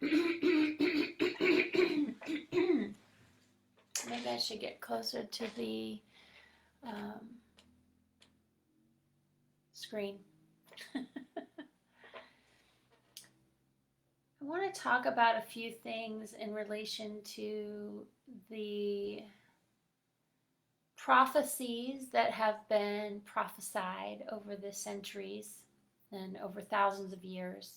Maybe I should get closer to the um, screen. I want to talk about a few things in relation to the prophecies that have been prophesied over the centuries and over thousands of years.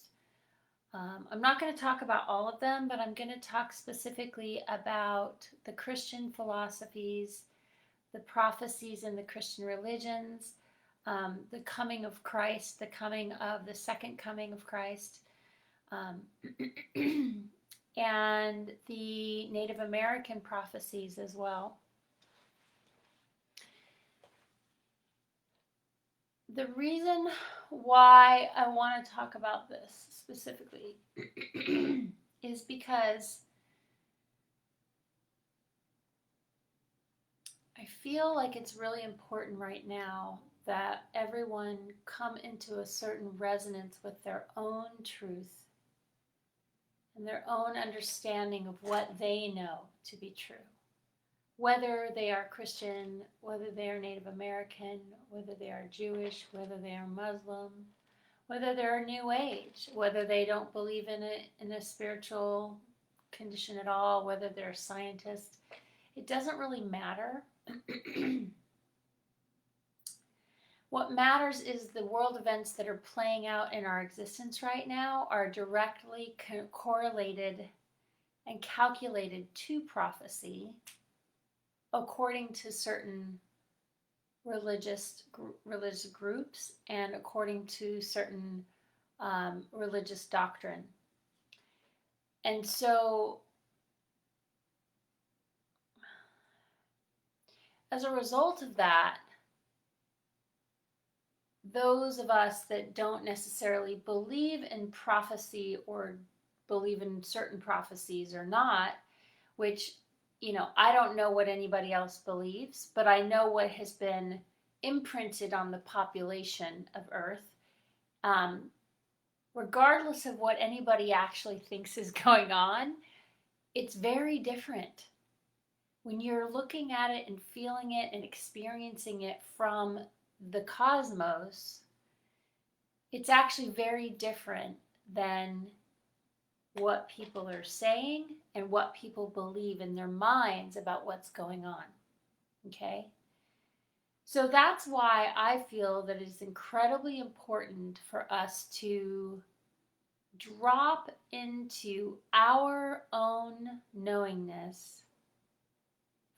I'm not going to talk about all of them, but I'm going to talk specifically about the Christian philosophies, the prophecies in the Christian religions, the coming of Christ, the second coming of Christ, um, and the Native American prophecies as well. The reason why I want to talk about this specifically is because I feel like it's really important right now that everyone come into a certain resonance with their own truth and their own understanding of what they know to be true. Whether they are Christian, whether they are Native American, whether they are Jewish, whether they are Muslim, whether they're New Age, whether they don't believe in a spiritual condition at all, whether they're a scientist, it doesn't really matter. What matters is the world events that are playing out in our existence right now are directly correlated and calculated to prophecy according to certain religious groups and according to certain religious doctrine. And so, as a result of that, those of us that don't necessarily believe in prophecy or believe in certain prophecies or not, which, I don't know what anybody else believes, but I know what has been imprinted on the population of Earth. Regardless of what anybody actually thinks is going on, it's very different. When you're looking at it and feeling it and experiencing it from the cosmos, it's actually very different than what people are saying and what people believe in their minds about what's going on. Okay? So that's why I feel that it's incredibly important for us to drop into our own knowingness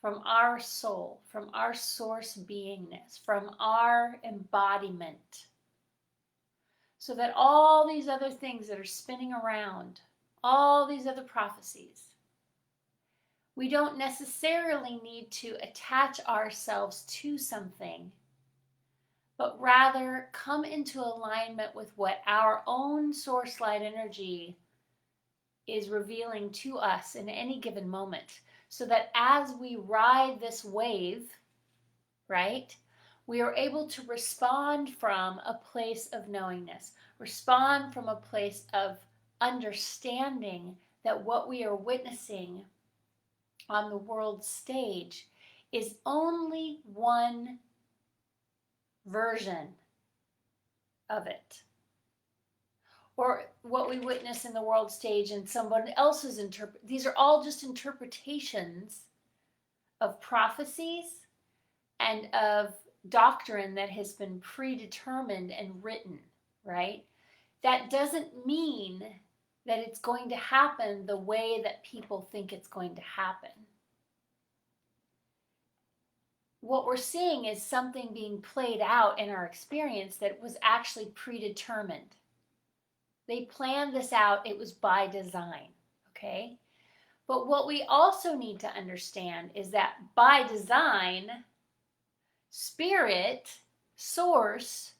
from our soul, from our source beingness, from our embodiment, so that all these other things that are spinning around, all these other prophecies, we don't necessarily need to attach ourselves to something, but rather come into alignment with what our own source light energy is revealing to us in any given moment. So that as we ride this wave, right, we are able to respond from a place of knowingness, respond from a place of understanding that what we are witnessing on the world stage is only one version of it. Or what we witness in the world stage and someone else's these are all just interpretations of prophecies and of doctrine that has been predetermined and written, right? That doesn't mean that it's going to happen the way that people think it's going to happen. What we're seeing is something being played out in our experience that was actually predetermined. They planned this out, it was by design, okay? But what we also need to understand is that by design, spirit, source,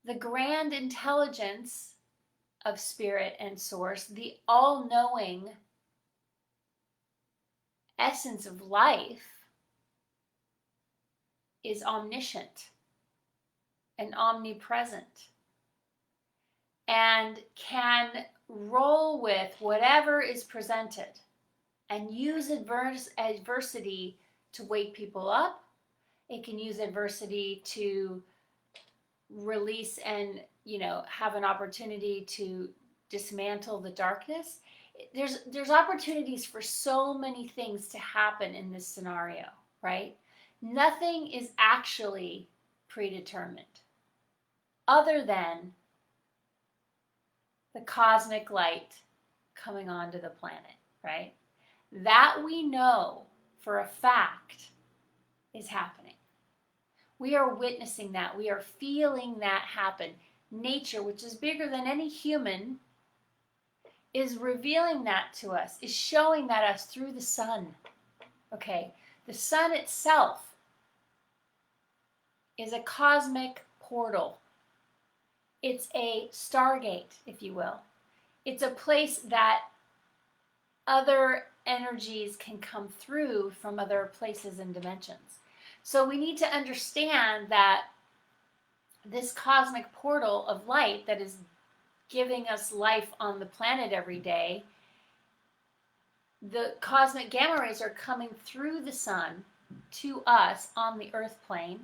the grand intelligence of spirit and source, the all-knowing essence of life, is omniscient and omnipresent. and can roll with whatever is presented and use adversity to wake people up. It can use adversity to release and, have an opportunity to dismantle the darkness. There's opportunities for so many things to happen in this scenario, right? Nothing is actually predetermined other than the cosmic light coming onto the planet, right? That we know for a fact is happening. We are witnessing that. We are feeling that happen. Nature, which is bigger than any human, is revealing that to us, is showing that us through the sun. Okay? The sun itself is a cosmic portal. It's a stargate, if you will. It's a place that other energies can come through from other places and dimensions. So we need to understand that this cosmic portal of light that is giving us life on the planet every day, the cosmic gamma rays are coming through the sun to us on the earth plane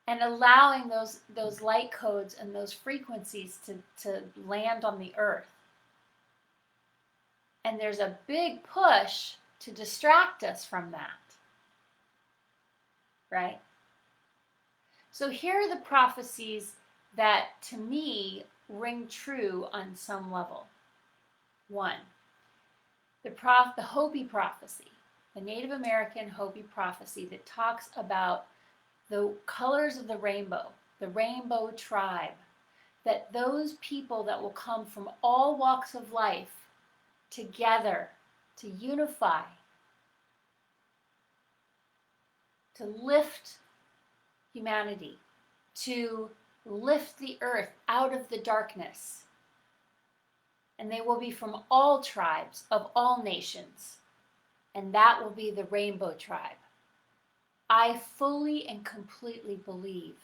and allowing those light codes and those frequencies to land on the earth. And there's a big push to distract us from that. Right? So here are the prophecies that, to me, ring true on some level. 1, the Hopi prophecy, the Native American Hopi prophecy that talks about the colors of the rainbow tribe, that those people that will come from all walks of life together to unify, to lift humanity, to lift the earth out of the darkness. And they will be from all tribes of all nations. And that will be the rainbow tribe. I fully and completely believe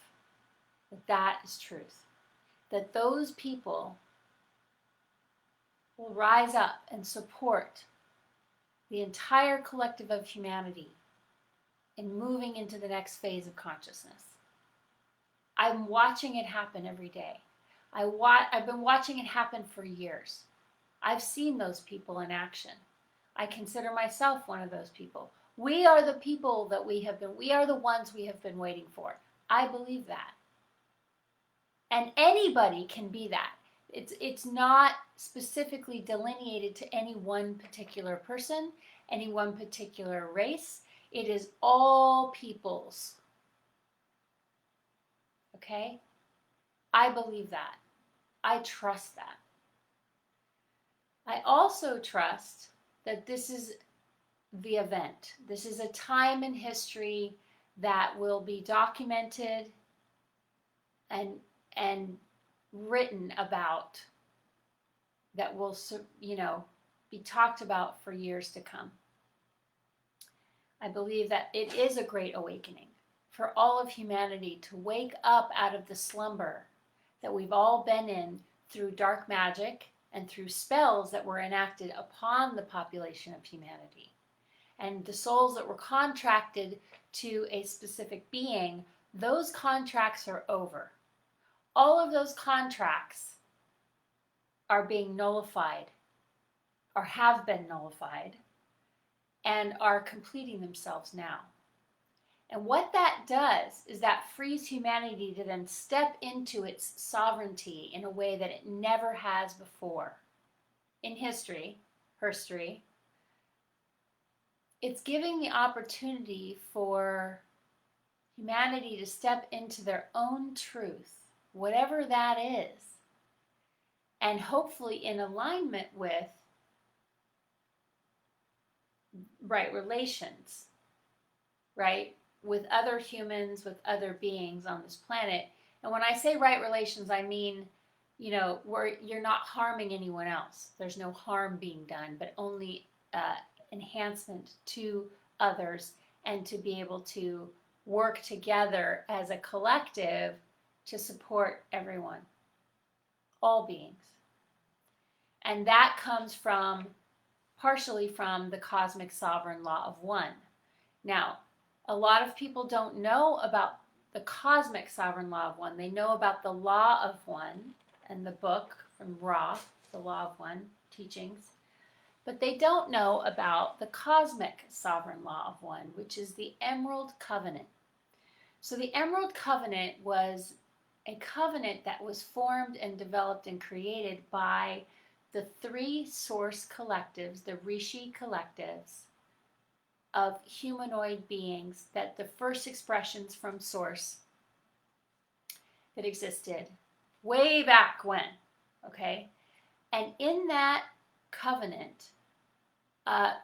that that is truth. That those people will rise up and support the entire collective of humanity in moving into the next phase of consciousness. I'm watching it happen every day. I've been watching it happen for years. I've seen those people in action. I consider myself one of those people. We are the people that we are the ones we have been waiting for. I believe that. And anybody can be that. It's not specifically delineated to any one particular person, any one particular race. It is all peoples. Okay? I believe that. I trust that. I also trust that this is the event. This is a time in history that will be documented and written about, that will, be talked about for years to come. I believe that it is a great awakening for all of humanity to wake up out of the slumber that we've all been in through dark magic and through spells that were enacted upon the population of humanity. And the souls that were contracted to a specific being, those contracts are over. All of those contracts are being nullified, or have been nullified, and are completing themselves now. And what that does is that frees humanity to then step into its sovereignty in a way that it never has before. In history, it's giving the opportunity for humanity to step into their own truth, whatever that is, and hopefully in alignment with right relations, right? With other humans, with other beings on this planet. And when I say right relations, I mean, where you're not harming anyone else. There's no harm being done, but only enhancement to others, and to be able to work together as a collective to support everyone. all beings. And that comes from, partially from the cosmic sovereign law of one. Now, a lot of people don't know about the cosmic sovereign law of one. They know about the law of one and the book from Ra, the law of one teachings. But they don't know about the cosmic sovereign law of one, which is the Emerald Covenant. So the Emerald Covenant was a covenant that was formed and developed and created by the three source collectives, the Rishi collectives of humanoid beings, that the first expressions from source that existed way back when, okay? And in that covenant,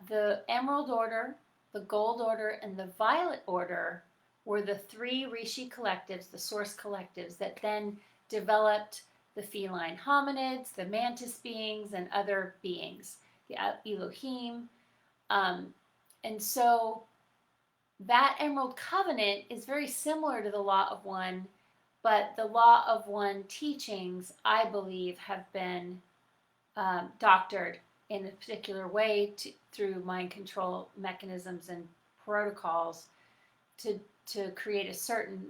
the Emerald Order, the Gold Order, and the Violet Order were the three Rishi collectives, the source collectives, that then developed the feline hominids, the mantis beings, and other beings, the Elohim. And so that Emerald Covenant is very similar to the Law of One, but the Law of One teachings, I believe, have been doctored in a particular way through mind control mechanisms and protocols to create a certain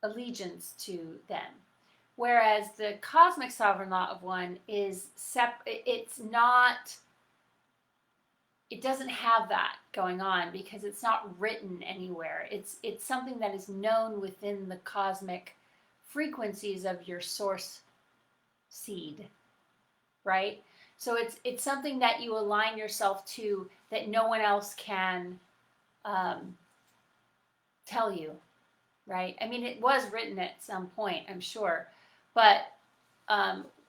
allegiance to them. Whereas the cosmic sovereign law of one is it's not, it doesn't have that going on because it's not written anywhere. It's something that is known within the cosmic frequencies of your source seed, right? So it's something that you align yourself to that no one else can tell you, right? I mean, it was written at some point, I'm sure, but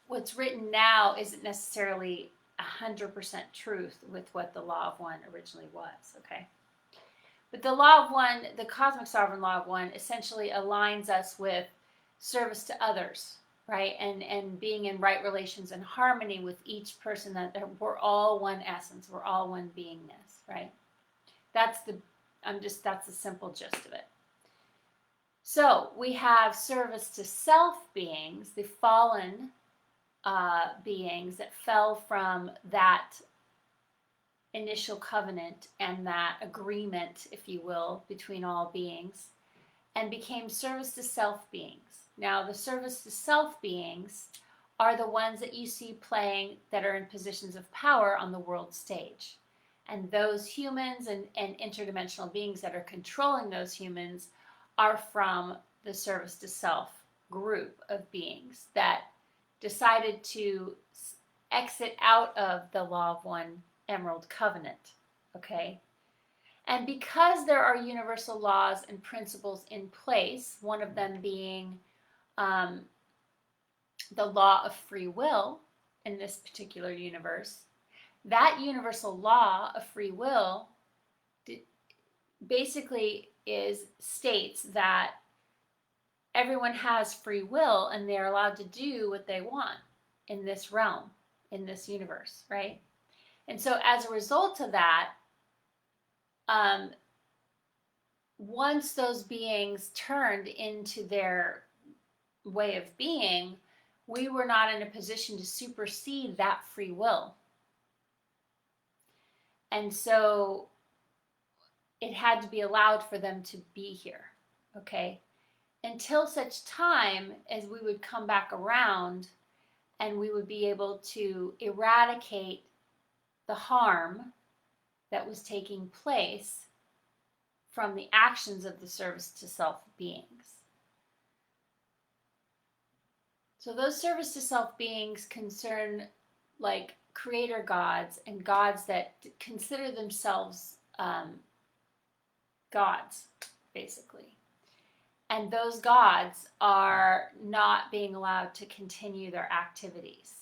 what's written now isn't necessarily 100% truth with what the Law of One originally was, okay? But the Law of One, the cosmic sovereign Law of One, essentially aligns us with service to others, right? And being in right relations and harmony with each person, that we're all one essence, we're all one beingness, right? That's the simple gist of it. So we have service to self beings, the fallen beings that fell from that initial covenant and that agreement, if you will, between all beings, and became service to self beings. Now, the service to self beings are the ones that you see playing that are in positions of power on the world stage. And those humans and interdimensional beings that are controlling those humans are from the service to self group of beings that decided to exit out of the Law of One Emerald Covenant, okay? And because there are universal laws and principles in place, one of them being the law of free will in this particular universe, that universal law of free will basically states that everyone has free will and they're allowed to do what they want in this realm, in this universe, right? And so as a result of that, once those beings turned into their way of being, we were not in a position to supersede that free will. And so it had to be allowed for them to be here, okay? Until such time as we would come back around and we would be able to eradicate the harm that was taking place from the actions of the service to self beings. So those service to self beings concern like creator gods and gods that consider themselves gods, basically. And those gods are not being allowed to continue their activities.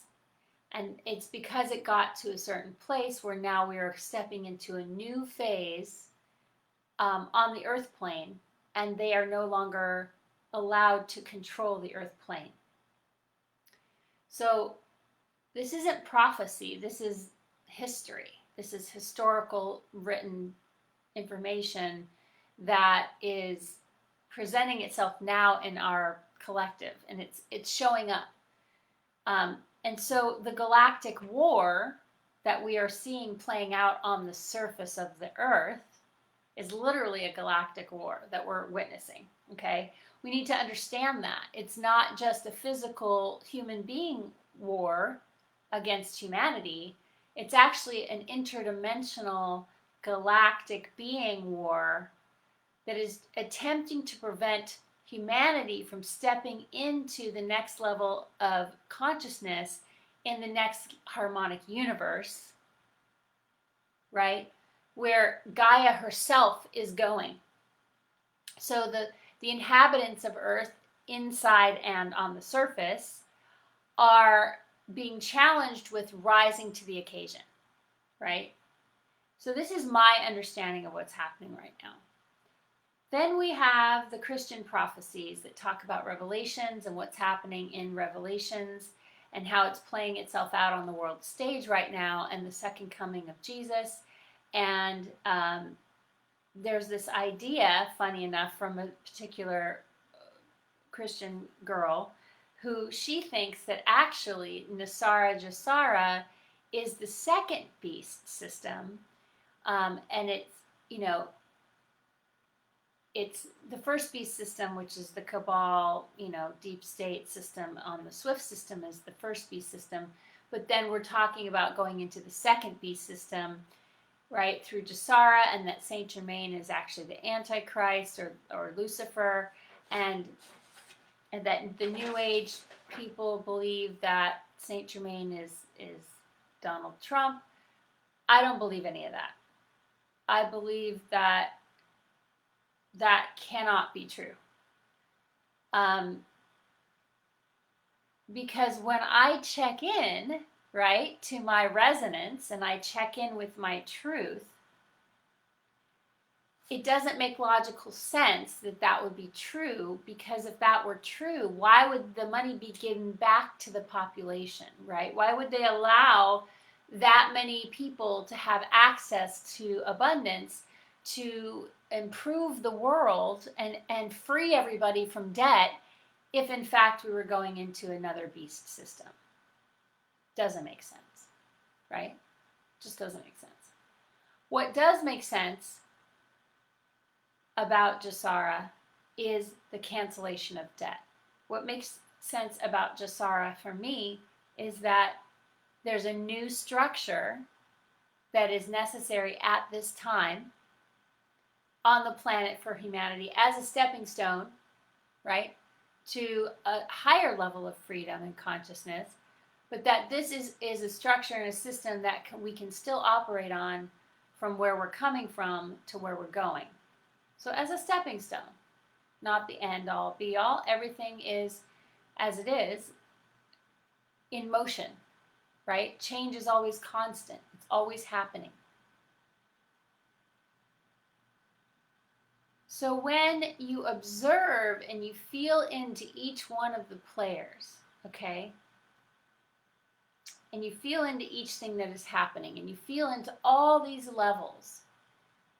And it's because it got to a certain place where now we are stepping into a new phase on the earth plane, and they are no longer allowed to control the earth plane. So this isn't prophecy, this is history. This is historical written information that is presenting itself now in our collective, and it's showing up. And so the galactic war that we are seeing playing out on the surface of the earth is literally a galactic war that we're witnessing. Okay, we need to understand that it's not just a physical human being war against humanity. It's actually an interdimensional galactic being war that is attempting to prevent humanity from stepping into the next level of consciousness in the next harmonic universe, right? Where Gaia herself is going. So the inhabitants of Earth, inside and on the surface, are being challenged with rising to the occasion, right? So this is my understanding of what's happening right now. Then we have the Christian prophecies that talk about Revelations and what's happening in Revelations and how it's playing itself out on the world stage right now, and the second coming of Jesus. And there's this idea, funny enough, from a particular Christian girl who she thinks that actually Nasara Jasara is the second beast system. And it's, it's the first beast system, which is the Cabal, deep state system on the Swift system is the first beast system. But then we're talking about going into the second beast system, right, through Jasara, and that Saint Germain is actually the Antichrist or Lucifer, and that the New Age people believe that Saint Germain is Donald Trump. I don't believe any of that. I believe that cannot be true. Because when I check in, right, to my resonance and I check in with my truth, it doesn't make logical sense that would be true, because if that were true, why would the money be given back to the population, right? Why would they allow that many people to have access to abundance to improve the world and free everybody from debt if in fact we were going into another beast system? Doesn't make sense, right? Just doesn't make sense. What does make sense about Jasara is the cancellation of debt. What makes sense about Jasara for me is that there's a new structure that is necessary at this time on the planet for humanity as a stepping stone, right, to a higher level of freedom and consciousness, but that this is a structure and a system that we can still operate on from where we're coming from to where we're going. So as a stepping stone, not the end all be all. Everything is as it is in motion, right? Change is always constant. It's always happening. So when you observe and you feel into each one of the players, okay, and you feel into each thing that is happening, and you feel into all these levels,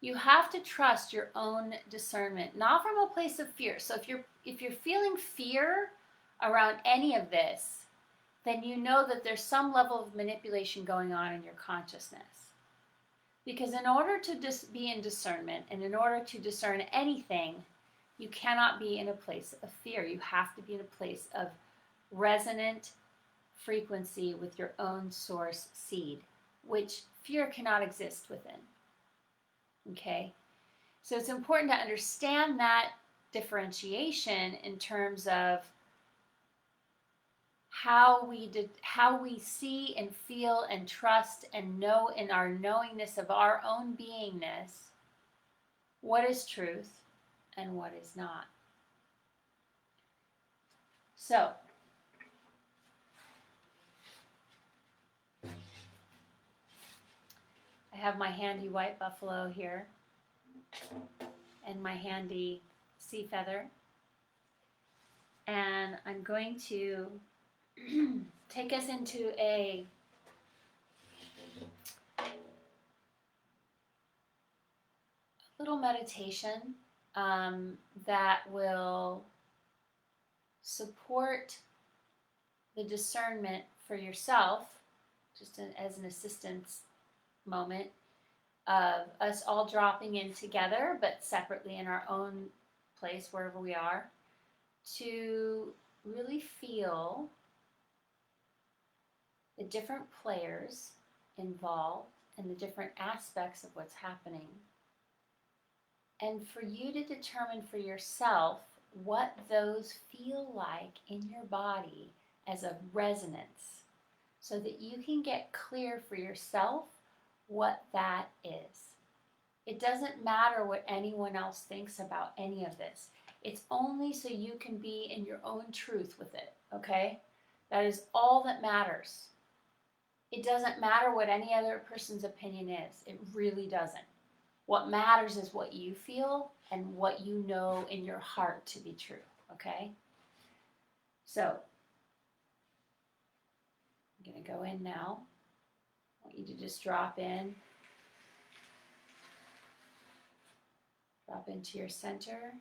you have to trust your own discernment, not from a place of fear. So if you're feeling fear around any of this, then you know that there's some level of manipulation going on in your consciousness. Because in order to be in discernment, and in order to discern anything, you cannot be in a place of fear. You have to be in a place of resonant frequency with your own source seed, which fear cannot exist within. Okay? So it's important to understand that differentiation in terms of how we see and feel and trust and know in our knowingness of our own beingness what is truth and what is not. So, I have my handy white buffalo here and my handy sea feather, and I'm going to take us into a little meditation that will support the discernment for yourself, just as an assistance moment of us all dropping in together, but separately in our own place, wherever we are, to really feel the different players involved and the different aspects of what's happening. And for you to determine for yourself what those feel like in your body as a resonance, so that you can get clear for yourself what that is. It doesn't matter what anyone else thinks about any of this. It's only so you can be in your own truth with it, okay? That is all that matters. It doesn't matter what any other person's opinion is. It really doesn't. What matters is what you feel and what you know in your heart to be true, okay? So, I'm going to go in now. I want you to just drop into your center.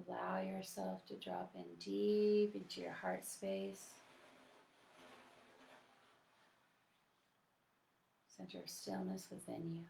Allow yourself to drop in deep into your heart space. Center of stillness within you.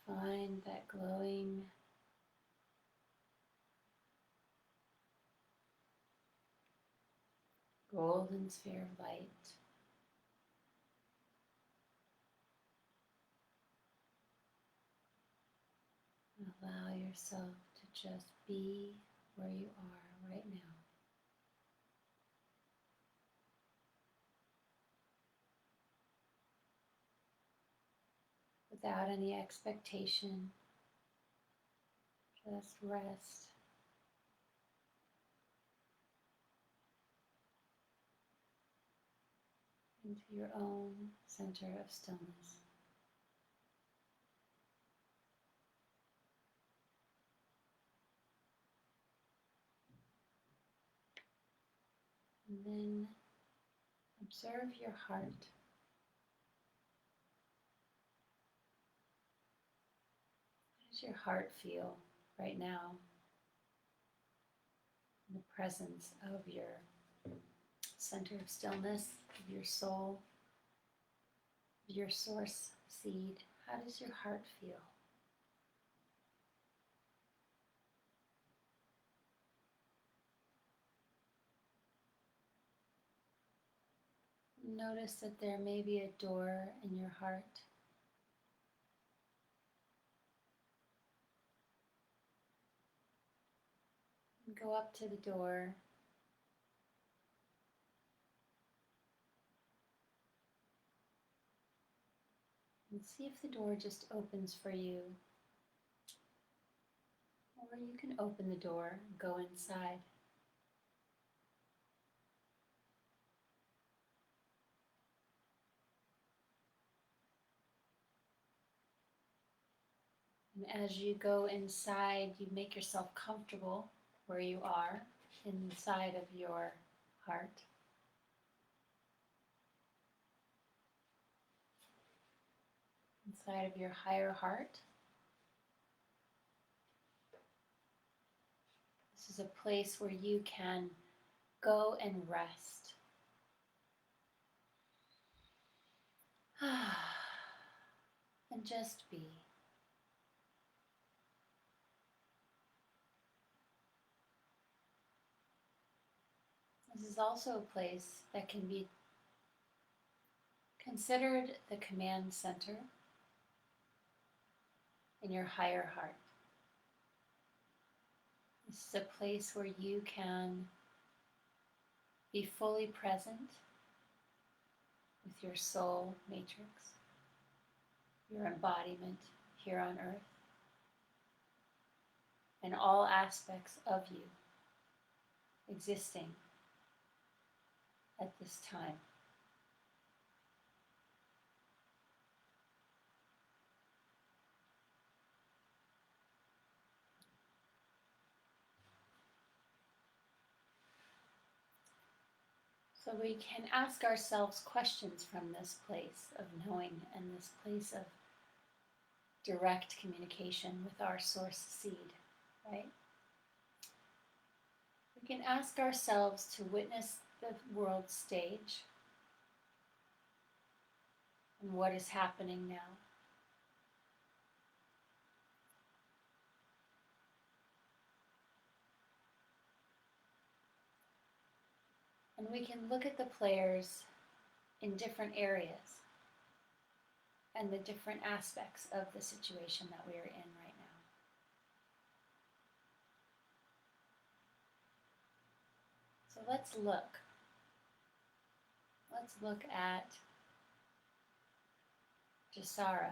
Find that glowing golden sphere of light. And allow yourself to just be where you are right now. Without any expectation, just rest. Into your own center of stillness. And then observe your heart. How does your heart feel right now in the presence of your center of stillness, of your soul, of your source seed? How does your heart feel? Notice that there may be a door in your heart. Go up to the door. And see if the door just opens for you. Or you can open the door and go inside. And as you go inside, you make yourself comfortable where you are, inside of your heart. Inside of your higher heart. This is a place where you can go and rest. And just be. This is also a place that can be considered the command center in your higher heart. This is a place where you can be fully present with your soul matrix, your embodiment here on earth, and all aspects of you existing at this time. So we can ask ourselves questions from this place of knowing and this place of direct communication with our source seed, right? We can ask ourselves to witness the world stage and what is happening now. And we can look at the players in different areas and the different aspects of the situation that we are in right now. So let's look. Let's look at JASARA,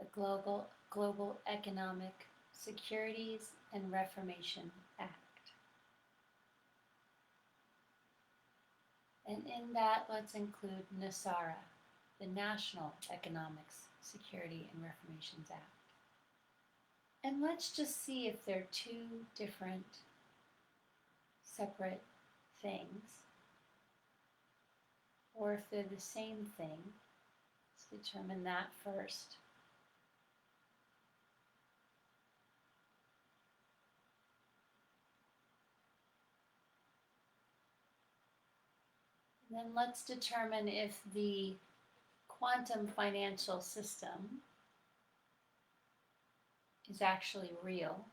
the Global Economic Securities and Reformation Act. And in that, let's include NASARA, the National Economics, Security and Reformations Act. And let's just see if they're two different, separate things, or if they're the same thing. Let's determine that first. And then let's determine if the quantum financial system is actually real.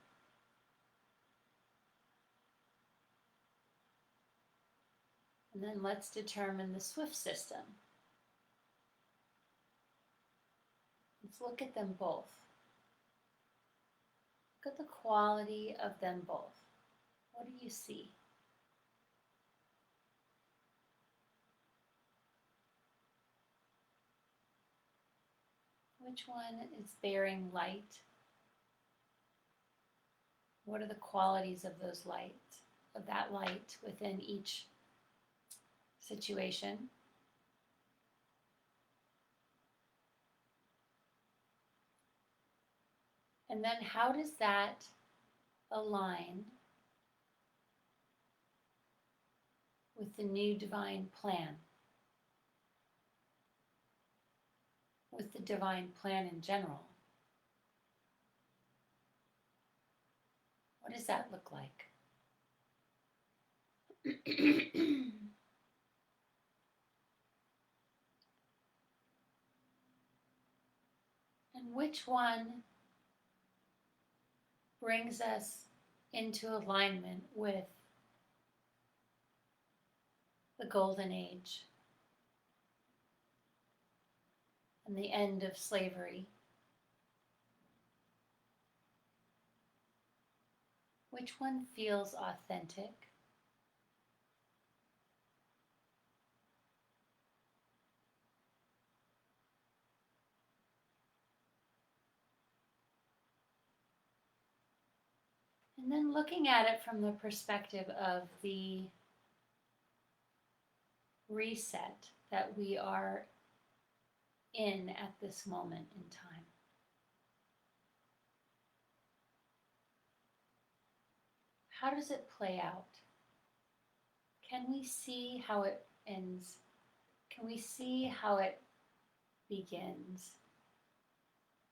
And then let's determine the SWIFT system. Let's look at them both. Look at the quality of them both. What do you see? Which one is bearing light? What are the qualities of those lights, of that light within each situation? And then how does that align with the new divine plan? With the divine plan in general? What does that look like? And which one brings us into alignment with the golden age and the end of slavery? Which one feels authentic? And then looking at it from the perspective of the reset that we are in at this moment in time. How does it play out? Can we see how it ends? Can we see how it begins?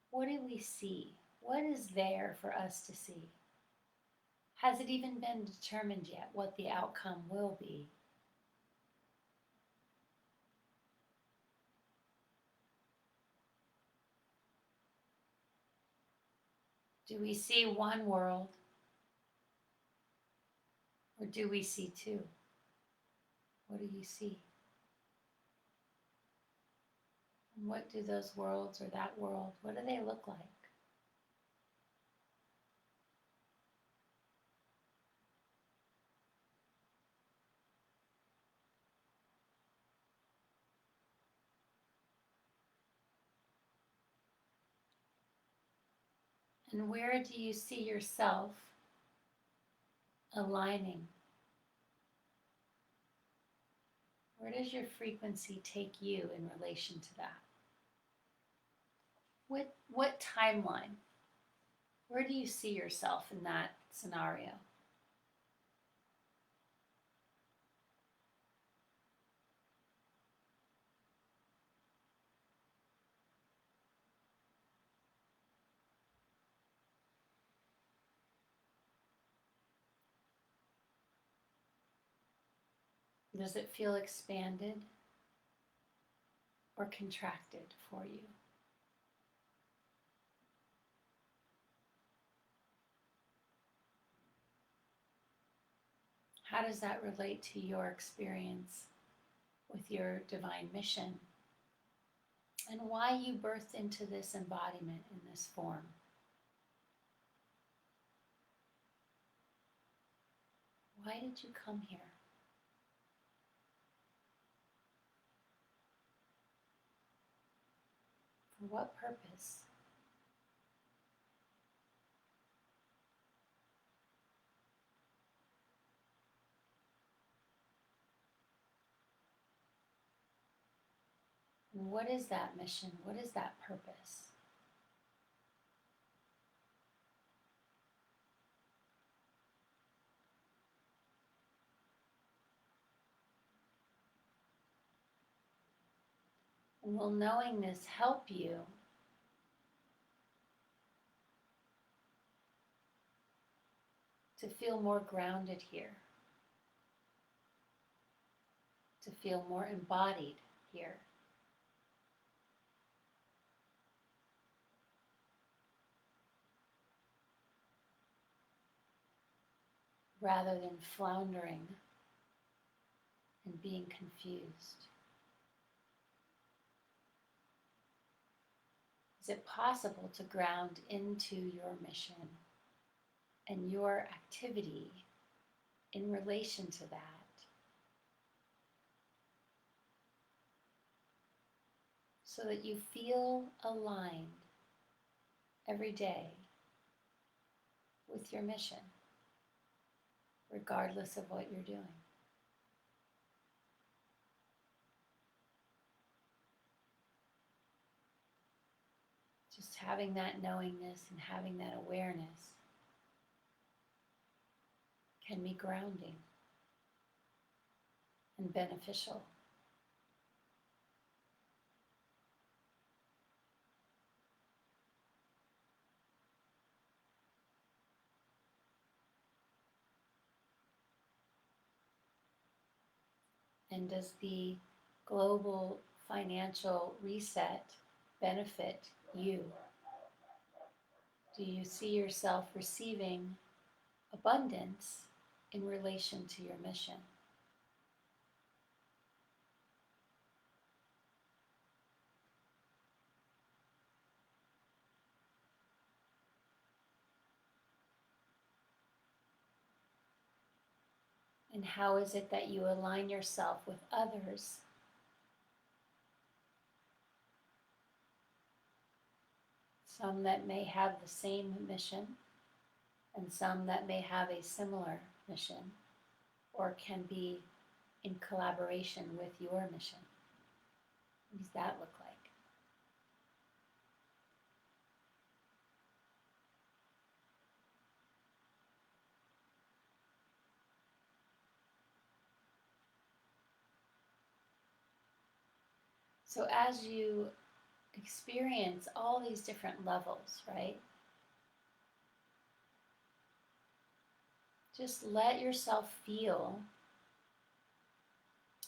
What do we see? What is there for us to see? Has it even been determined yet what the outcome will be? Do we see one world Or do we see two? What do you see? And what do those worlds or that world, what do they look like? And where do you see yourself aligning? Where does your frequency take you in relation to that? What timeline? Where do you see yourself in that scenario? Does it feel expanded or contracted for you? How does that relate to your experience with your divine mission and why you birthed into this embodiment in this form? Why did you come here? For what purpose? And what is that mission? What is that purpose? And will knowing this help you to feel more grounded here, to feel more embodied here? Rather than floundering and being confused? Is it possible to ground into your mission and your activity in relation to that so that you feel aligned every day with your mission, regardless of what you're doing? Just having that knowingness and having that awareness can be grounding and beneficial. And does the global financial reset benefit you? Do you see yourself receiving abundance in relation to your mission? And how is it that you align yourself with others? Some that may have the same mission, and some that may have a similar mission, or can be in collaboration with your mission. What does that look like? So as you experience all these different levels, right? Just let yourself feel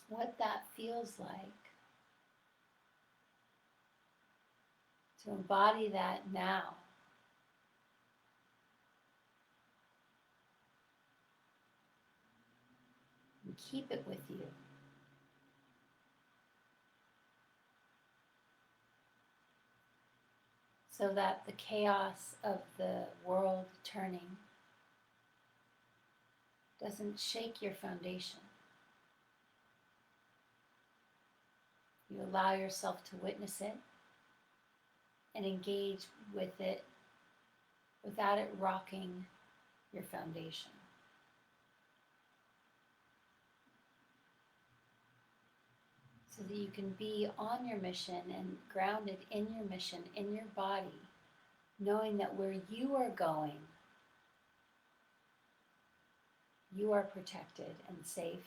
what that feels like to embody that now. and keep it with you. So that the chaos of the world turning doesn't shake your foundation. You allow yourself to witness it and engage with it without it rocking your foundation. So that you can be on your mission and grounded in your mission, in your body, knowing that where you are going, you are protected and safe.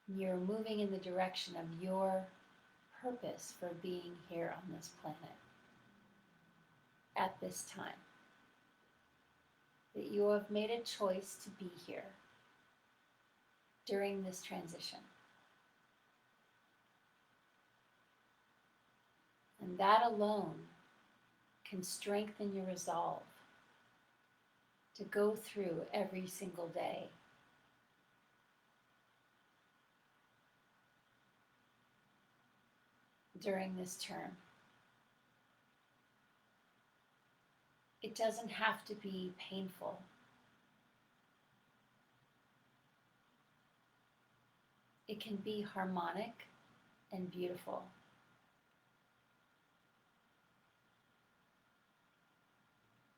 You're moving in the direction of your purpose for being here on this planet at this time. That you have made a choice to be here during this transition. And that alone can strengthen your resolve to go through every single day during this term. It doesn't have to be painful. It can be harmonic and beautiful.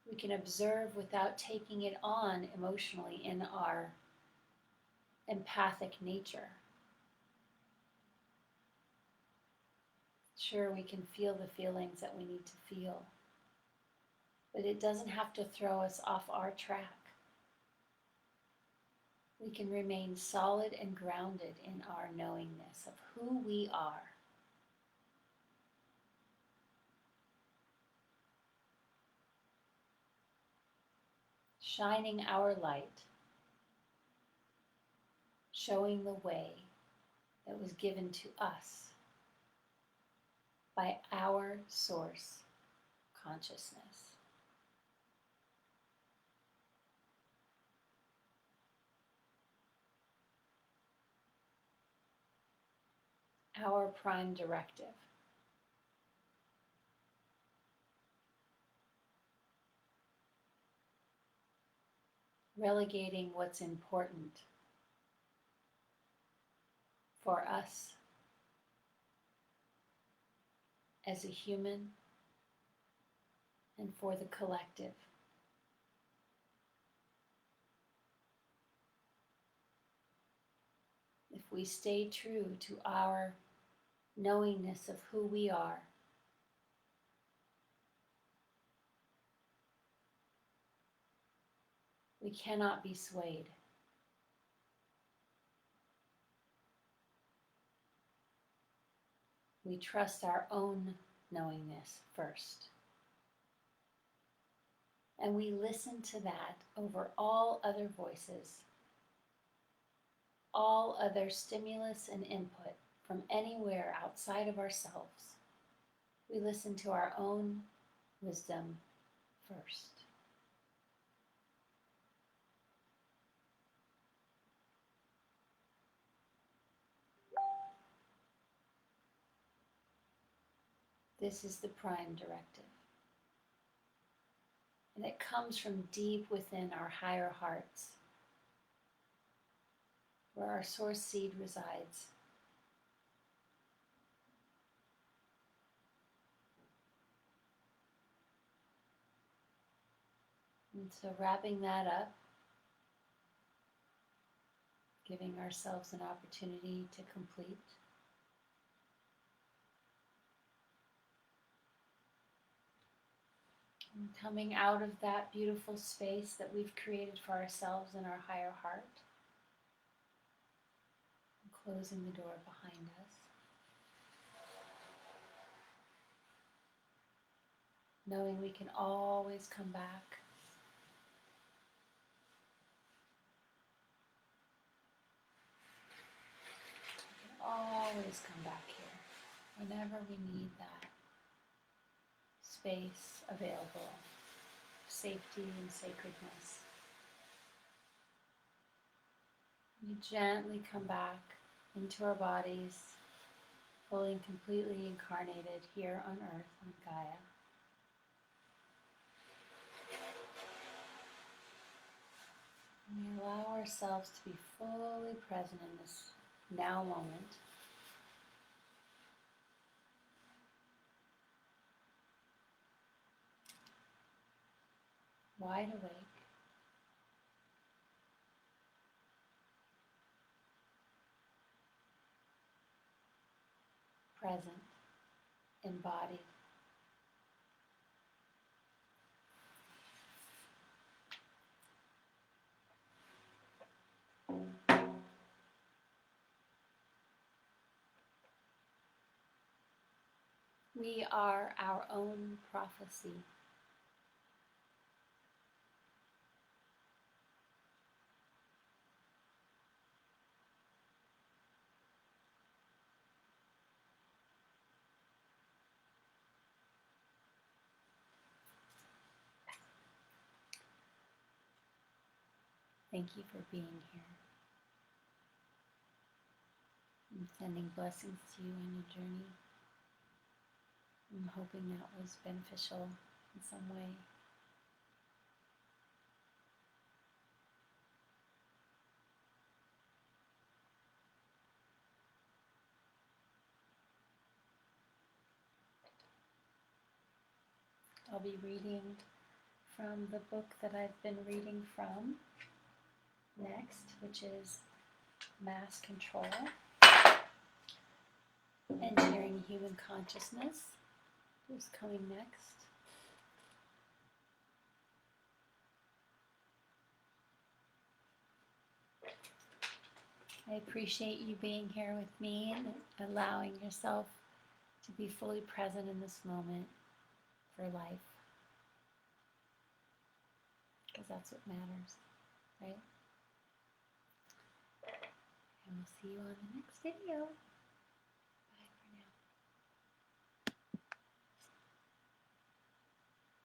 We can observe without taking it on emotionally in our empathic nature. Sure, we can feel the feelings that we need to feel, but it doesn't have to throw us off our track. We can remain solid and grounded in our knowingness of who we are. Shining our light, showing the way that was given to us by our source consciousness. Our prime directive. Relegating what's important for us as a human and for the collective. If we stay true to our knowingness of who we are, we cannot be swayed. We trust our own knowingness first. And we listen to that over all other voices, all other stimulus and input from anywhere outside of ourselves. We listen to our own wisdom first. This is the prime directive. And it comes from deep within our higher hearts, where our source seed resides. And so wrapping that up, giving ourselves an opportunity to complete. And coming out of that beautiful space that we've created for ourselves in our higher heart. And closing the door behind us. Knowing we can always come back. We can always come back here whenever we need that space available, safety and sacredness. We gently come back into our bodies, fully and completely incarnated here on Earth, on Gaia. And we allow ourselves to be fully present in this now moment. Wide awake, present, embodied. We are our own prophecy. Thank you for being here. I'm sending blessings to you on your journey. I'm hoping that was beneficial in some way. I'll be reading from the book that I've been reading from next, which is Mass Control, Engineering Human Consciousness is coming next. I appreciate you being here with me and allowing yourself to be fully present in this moment for life, because that's what matters, right? And we'll see you on the next video.